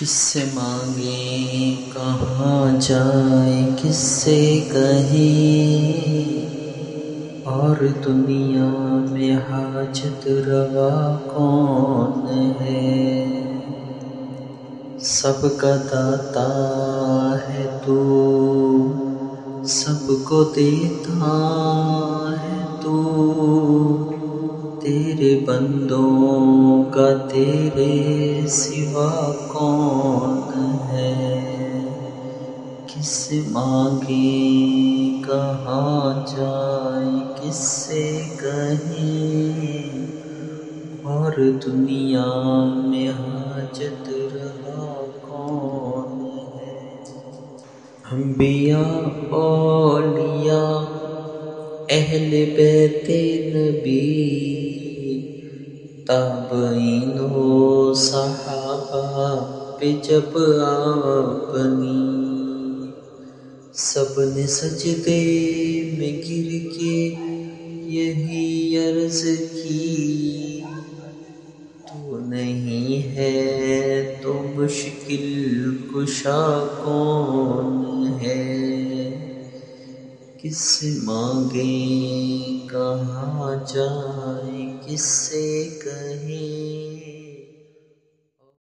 کس سے مانگیں کہاں جائیں کس سے کہیں، اور دنیا میں حاجت روا کون ہے؟ سب کا داتا ہے تو، سب کو دیتا ہے تو، تیرے بندوں کا تیرے سوا کون ہے؟ کس سے مانگیں کہاں جائیں کس سے کہیں، اور دنیا میں حاجت روا کون ہے؟ انبیاء اولیاء اہل بیت نبی، تابعین و صحابہ پہ جب اپنی سب نے سجدے میں گر کے یہی عرض کی، تو نہیں ہے تو مشکل کشا کون ہے؟ کس سے مانگیں کہاں جائیں کس سے کہیں،